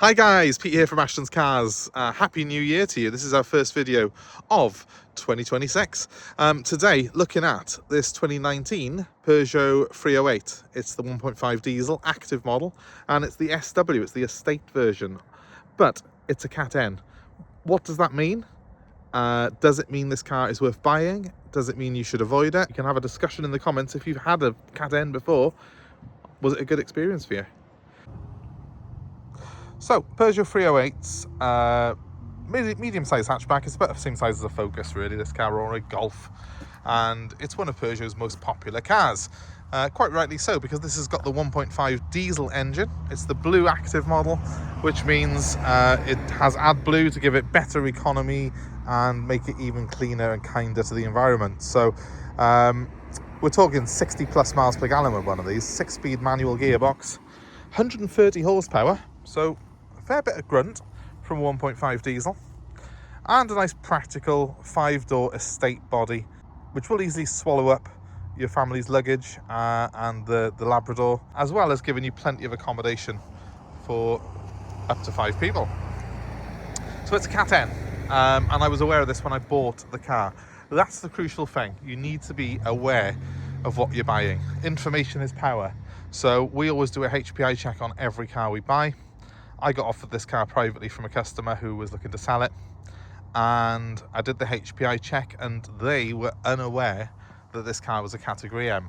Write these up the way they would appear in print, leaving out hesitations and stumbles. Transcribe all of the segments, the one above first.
Hi guys, Pete here from Ashton's Cars. Happy New Year to you. This is our first video of 2026. Today, looking at this 2019 Peugeot 308. It's the 1.5 diesel active model, and it's the SW, it's the estate version, but it's a Cat N. What does that mean? Does it mean this car is worth buying? Does it mean you should avoid it? You can have a discussion in the comments. If you've had a Cat N before, was it a good experience for you? So, Peugeot 308's medium-sized hatchback. It's about the same size as a Focus, really, this car, or a Golf. And it's one of Peugeot's most popular cars. Quite rightly so, because this has got the 1.5 diesel engine. It's the Blue active model, which means it has AdBlue to give it better economy and make it even cleaner and kinder to the environment. So, we're talking 60 plus miles per gallon with one of these. 6-speed manual gearbox, 130 horsepower. So, fair bit of grunt from 1.5 diesel, and a nice practical 5-door estate body, which will easily swallow up your family's luggage and the Labrador, as well as giving you plenty of accommodation for up to 5 people. So it's a Cat N, and I was aware of this when I bought the car. That's the crucial thing. You need to be aware of what you're buying. Information is power. So we always do a HPI check on every car we buy. I got offered this car privately from a customer who was looking to sell it, and I did the HPI check, and they were unaware that this car was a Category M.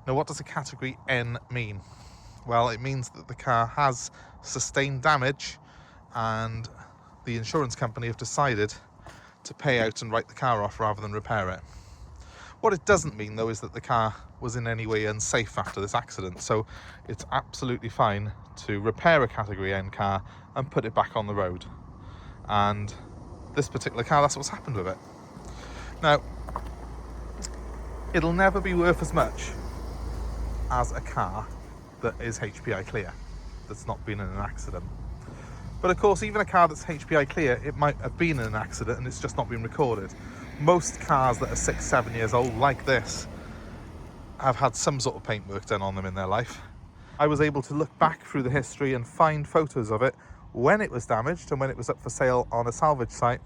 Now, what does a Category N mean? Well, it means that the car has sustained damage, and the insurance company have decided to pay out and write the car off rather than repair it. What it doesn't mean, though, is that the car was in any way unsafe after this accident. So it's absolutely fine to repair a Category N car and put it back on the road. And this particular car, that's what's happened with it. Now, it'll never be worth as much as a car that is HPI clear, that's not been in an accident. But of course, even a car that's HPI clear, it might have been in an accident and it's just not been recorded. Most cars that are 6-7 years old, like this, have had some sort of paintwork done on them in their life. I was able to look back through the history and find photos of it when it was damaged and when it was up for sale on a salvage site,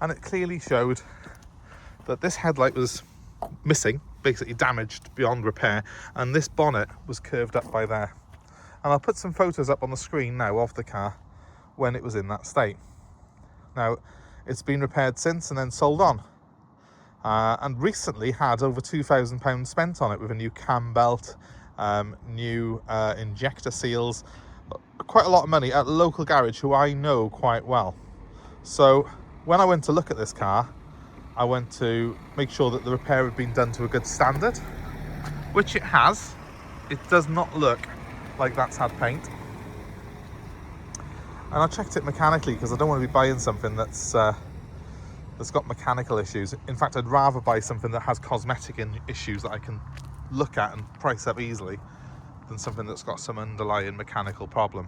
and it clearly showed that this headlight was missing, basically damaged beyond repair, and this bonnet was curved up by there. And I'll put some photos up on the screen now of the car when it was in that state. Now, it's been repaired since and then sold on, and recently had over £2,000 spent on it with a new cambelt, new injector seals, quite a lot of money at a local garage who I know quite well. So when I went to look at this car, I went to make sure that the repair had been done to a good standard, which it has. It does not look like that's had paint. And I checked it mechanically because I don't want to be buying something that's got mechanical issues. In fact, I'd rather buy something that has cosmetic issues that I can look at and price up easily than something that's got some underlying mechanical problem.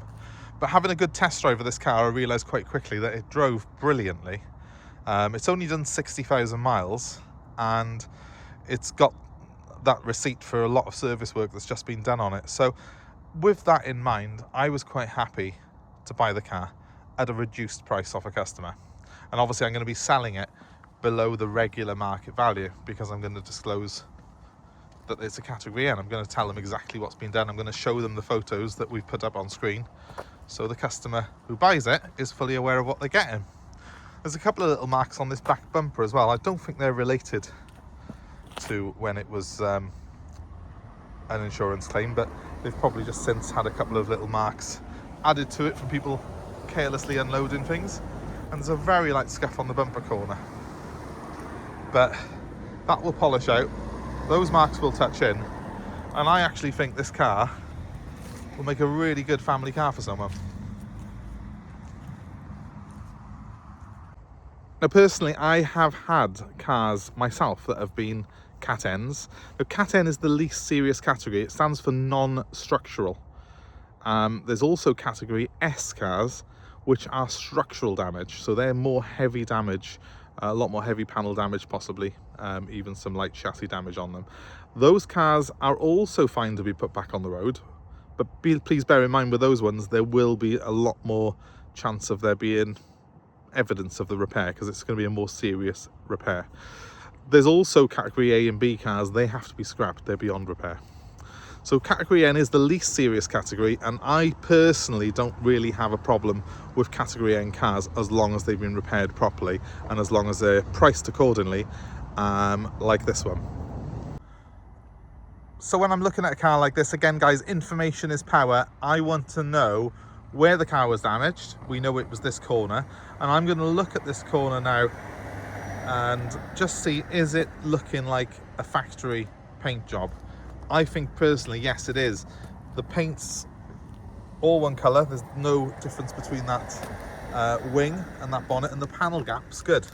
But having a good test drive of this car, I realised quite quickly that it drove brilliantly. It's only done 60,000 miles, and it's got that receipt for a lot of service work that's just been done on it. So with that in mind, I was quite happy to buy the car at a reduced price off a customer. And obviously I'm going to be selling it below the regular market value because I'm going to disclose that it's a Category N. I'm going to tell them exactly what's been done. I'm going to show them the photos that we've put up on screen, so the customer who buys it is fully aware of what they're getting. There's a couple of little marks on this back bumper as well. I don't think they're related to when it was an insurance claim, but they've probably just since had a couple of little marks added to it from people carelessly unloading things. And there's a very light scuff on the bumper corner, but that will polish out. Those marks will touch in, and I actually think this car will make a really good family car for someone. Now, personally, I have had cars myself that have been Cat Ns. Now, Cat N is the least serious category. It stands for non-structural. There's also Category S cars, which are structural damage. So they're more heavy damage, a lot more heavy panel damage possibly, even some light chassis damage on them. Those cars are also fine to be put back on the road, But please bear in mind with those ones, there will be a lot more chance of there being evidence of the repair, because it's going to be a more serious repair. There's also category A and B cars, they have to be scrapped, they're beyond repair. So category N is the least serious category, and I personally don't really have a problem with category N cars as long as they've been repaired properly and as long as they're priced accordingly, like this one. So when I'm looking at a car like this, again guys, information is power. I want to know where the car was damaged. We know it was this corner, and I'm going to look at this corner now and just see, is it looking like a factory paint job? I think personally, yes it is. The paint's all one colour, there's no difference between that wing and that bonnet, and the panel gap's good.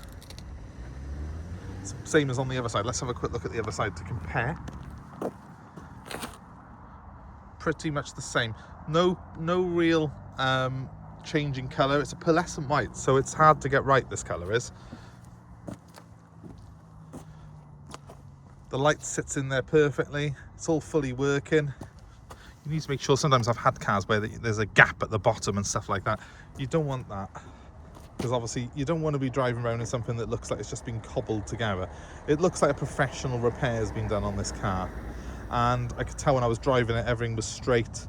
It's the same as on the other side. Let's have a quick look at the other side to compare. Pretty much the same. No real change in colour. It's a pearlescent white, so it's hard to get right, this colour is. The light sits in there perfectly. It's all fully working. You need to make sure, sometimes I've had cars where there's a gap at the bottom and stuff like that. You don't want that, because obviously you don't want to be driving around in something that looks like it's just been cobbled together. It looks like a professional repair has been done on this car. And I could tell when I was driving it, everything was straight.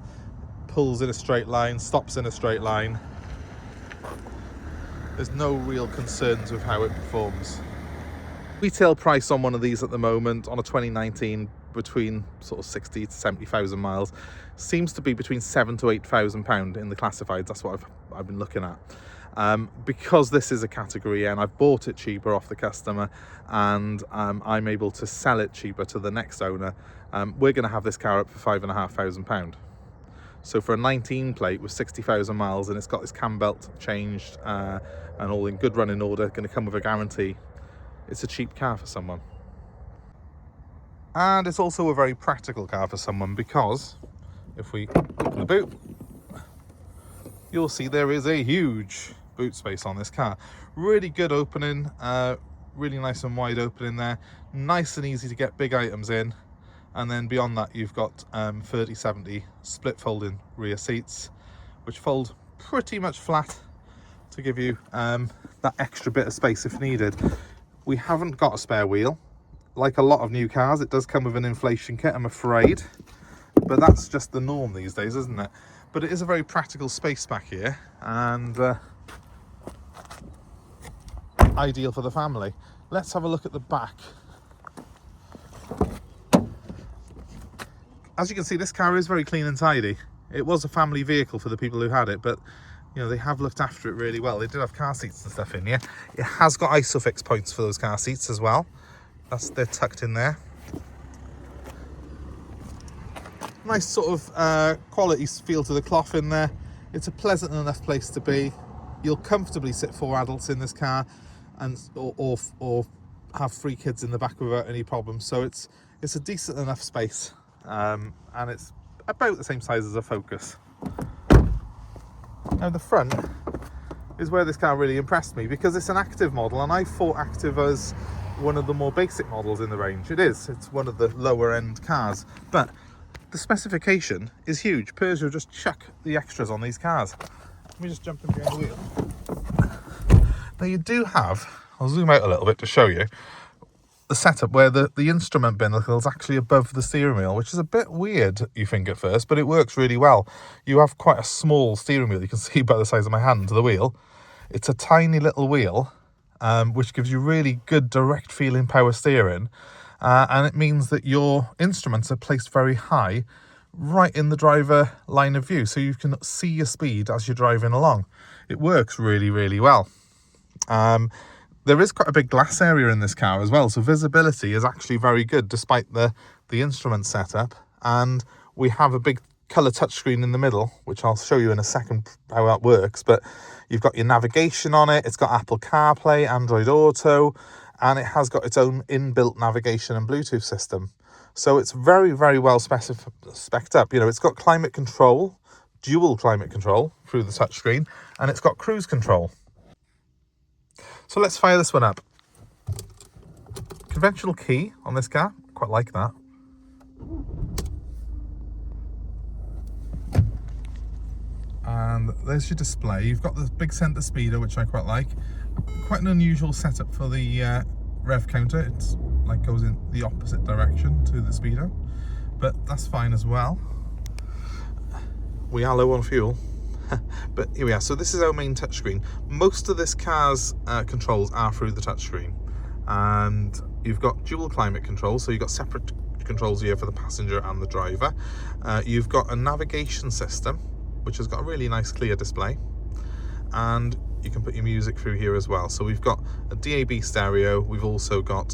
Pulls in a straight line, stops in a straight line. There's no real concerns with how it performs. Retail price on one of these at the moment, on a 2019, between sort of 60 to 70,000 miles, seems to be between £7,000 to £8,000 in the classifieds. That's what I've been looking at. Because this is a category N, I've bought it cheaper off the customer, and I'm able to sell it cheaper to the next owner. We're going to have this car up for £5,500. So for a 19 plate with 60,000 miles, and it's got this cambelt changed and all in good running order, going to come with a guarantee, it's a cheap car for someone. And it's also a very practical car for someone, because if we open the boot, you'll see there is a huge boot space on this car. Really good opening, really nice and wide opening there. Nice and easy to get big items in. And then beyond that, you've got 30/70 split folding rear seats, which fold pretty much flat to give you that extra bit of space if needed. We haven't got a spare wheel. Like a lot of new cars, it does come with an inflation kit, I'm afraid. But that's just the norm these days, isn't it? But it is a very practical space back here, and ideal for the family. Let's have a look at the back. As you can see, this car is very clean and tidy. It was a family vehicle for the people who had it, but you know, they have looked after it really well. They did have car seats and stuff in here. It has got ISOFIX points for those car seats as well. They're tucked in there. Nice sort of quality feel to the cloth in there. It's a pleasant enough place to be. You'll comfortably sit 4 adults in this car, and or have 3 kids in the back without any problems. So it's a decent enough space, and it's about the same size as a Focus. Now the front is where this car really impressed me, because it's an active model, and I thought active as one of the more basic models in the range. It is. It's one of the lower end cars, but the specification is huge. Peugeot just chuck the extras on these cars. Let me just jump in behind the wheel. Now you do have, I'll zoom out a little bit to show you, the setup where the instrument binnacle is actually above the steering wheel, which is a bit weird, you think at first, but it works really well. You have quite a small steering wheel. You can see by the size of my hand to the wheel. It's a tiny little wheel, which gives you really good direct feeling power steering. And it means that your instruments are placed very high, right in the driver line of view, so you can see your speed as you're driving along. It works really, really well. There is quite a big glass area in this car as well, so visibility is actually very good despite the instrument setup. And we have a big colour touchscreen in the middle, which I'll show you in a second how that works. But you've got your navigation on it, it's got Apple CarPlay, Android Auto, and it has got its own inbuilt navigation and Bluetooth system. So it's very, very well spec'd up. You know, it's got climate control, dual climate control through the touchscreen, and it's got cruise control. So let's fire this one up. Conventional key on this car, quite like that. And there's your display. You've got the big center speeder, which I quite like. Quite an unusual setup for the rev counter. It's like goes in the opposite direction to the speedo, but that's fine as well. We are low on fuel. But here we are. So this is our main touchscreen. Most of this car's controls are through the touchscreen, and you've got dual climate control, so you've got separate controls here for the passenger and the driver. You've got a navigation system, which has got a really nice clear display, and you can put your music through here as well. So we've got a DAB stereo. We've also got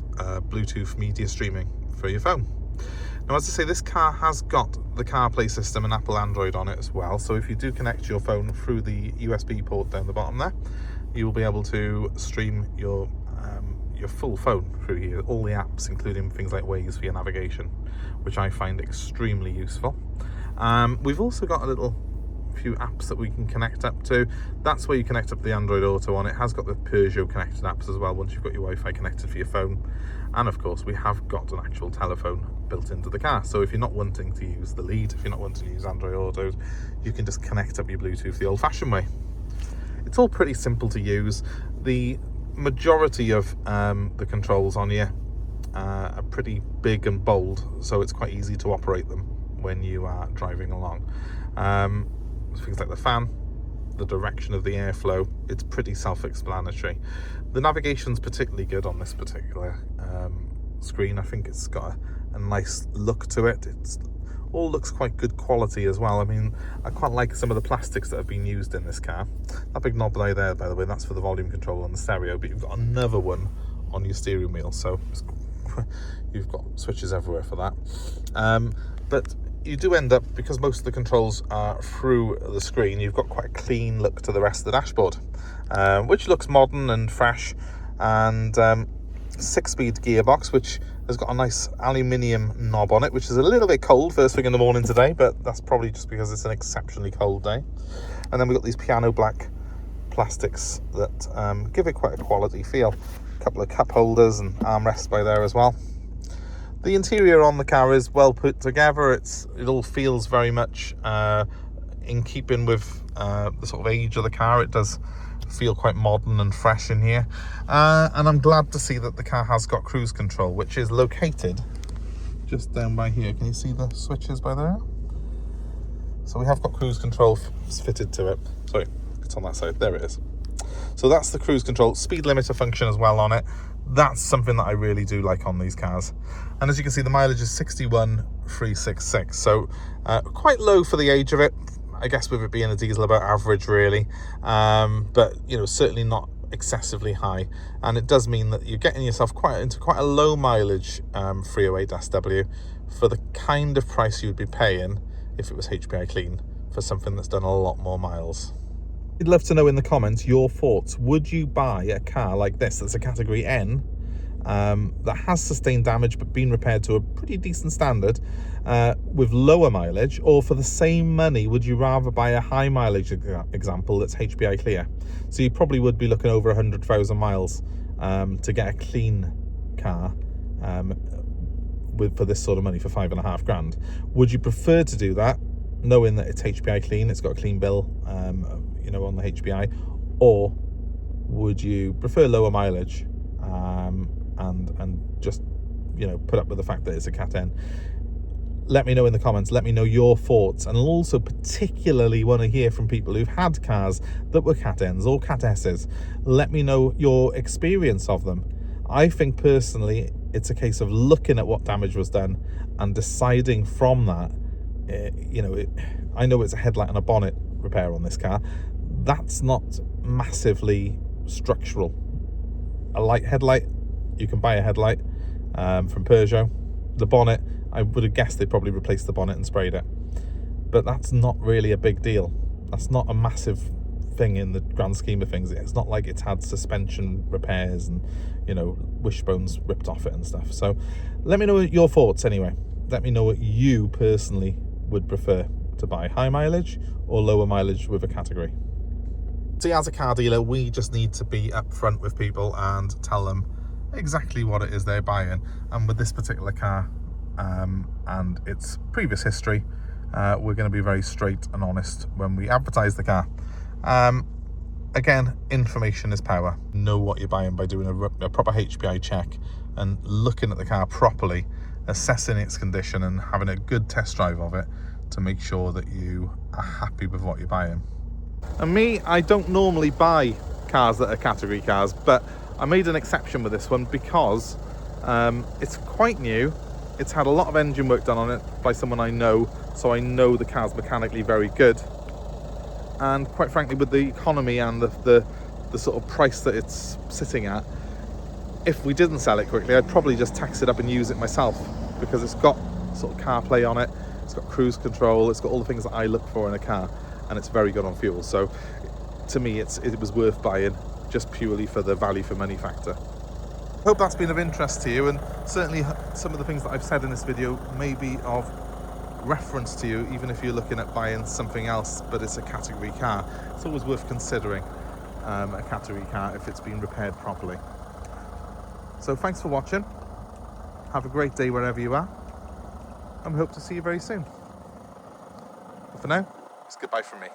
Bluetooth media streaming for your phone. Now, as I say, this car has got the CarPlay system and Apple Android on it as well. So if you do connect your phone through the USB port down the bottom there, you will be able to stream your full phone through here, all the apps, including things like Waze for your navigation, which I find extremely useful. We've also got a few apps that we can connect up to. That's where you connect up the Android Auto on. It has got the Peugeot connected apps as well once you've got your Wi-Fi connected for your phone. And of course, we have got an actual telephone built into the car. So if you're not wanting to use the lead, if you're not wanting to use Android Auto, you can just connect up your Bluetooth the old-fashioned way. It's all pretty simple to use. The majority of the controls on here are pretty big and bold, so it's quite easy to operate them when you are driving along. Things like the fan, the direction of the airflow, it's pretty self-explanatory. The navigation's particularly good on this particular screen. I think it's got a nice look to it. It all looks quite good quality as well. I mean, I quite like some of the plastics that have been used in this car. That big knob there, by the way, that's for the volume control on the stereo, but you've got another one on your steering wheel, so you've got switches everywhere for that. But you do end up, because most of the controls are through the screen, you've got quite a clean look to the rest of the dashboard, which looks modern and fresh. And 6-speed gearbox, which has got a nice aluminium knob on it, which is a little bit cold first thing in the morning today, but that's probably just because it's an exceptionally cold day. And then we've got these piano black plastics that give it quite a quality feel. A couple of cup holders and armrests by there as well. The interior on the car is well put together. It all feels very much in keeping with the sort of age of the car. It does feel quite modern and fresh in here. And I'm glad to see that the car has got cruise control, which is located just down by here. Can you see the switches by there? So we have got cruise control fitted to it. Sorry, it's on that side. There it is. So that's the cruise control. Speed limiter function as well on it. That's something that I really do like on these cars. And as you can see, the mileage is 61,366. So quite low for the age of it. I guess with it being a diesel, about average really. But, you know, certainly not excessively high. And it does mean that you're getting yourself into quite a low mileage 308-SW for the kind of price you'd be paying if it was HPI clean for something that's done a lot more miles. I'd love to know in the comments your thoughts. Would you buy a car like this that's a category N that has sustained damage but been repaired to a pretty decent standard with lower mileage, or for the same money would you rather buy a high mileage example that's HPI clear? So you probably would be looking over 100,000 miles to get a clean car for this sort of money, for $5.5 grand. Would you prefer to do that knowing that it's HPI clean, it's got a clean bill, you know, on the HPI, or would you prefer lower mileage and just, you know, put up with the fact that it's a Cat N? Let me know in the comments. Let me know your thoughts, and I'll also particularly want to hear from people who've had cars that were Cat Ns or Cat S's. Let me know your experience of them. I think personally it's a case of looking at what damage was done and deciding from that. You know, I know it's a headlight and a bonnet repair on this car. That's not massively structural. A light headlight, you can buy a headlight from Peugeot. The bonnet, I would have guessed they probably replaced the bonnet and sprayed it, but that's not really a big deal. That's not a massive thing in the grand scheme of things. It's not like it's had suspension repairs and, you know, wishbones ripped off it and stuff. So let me know your thoughts anyway. Let me know what you personally would prefer to buy, high mileage or lower mileage with a category. See, as a car dealer, we just need to be upfront with people and tell them exactly what it is they're buying. And with this particular car and its previous history, we're going to be very straight and honest when we advertise the car. Again, information is power. Know what you're buying by doing a proper HPI check and looking at the car properly, assessing its condition and having a good test drive of it to make sure that you are happy with what you're buying. And me, I don't normally buy cars that are category cars, but I made an exception with this one because it's quite new. It's had a lot of engine work done on it by someone I know, so I know the car's mechanically very good. And quite frankly, with the economy and the sort of price that it's sitting at, if we didn't sell it quickly, I'd probably just tax it up and use it myself, because it's got sort of CarPlay on it, it's got cruise control, it's got all the things that I look for in a car, and it's very good on fuel. So to me, it was worth buying just purely for the value for money factor. Hope that's been of interest to you, and certainly some of the things that I've said in this video may be of reference to you, even if you're looking at buying something else but it's a category car. It's always worth considering a category car if it's been repaired properly. So thanks for watching, have a great day wherever you are, and we hope to see you very soon. But for now, it's goodbye from me.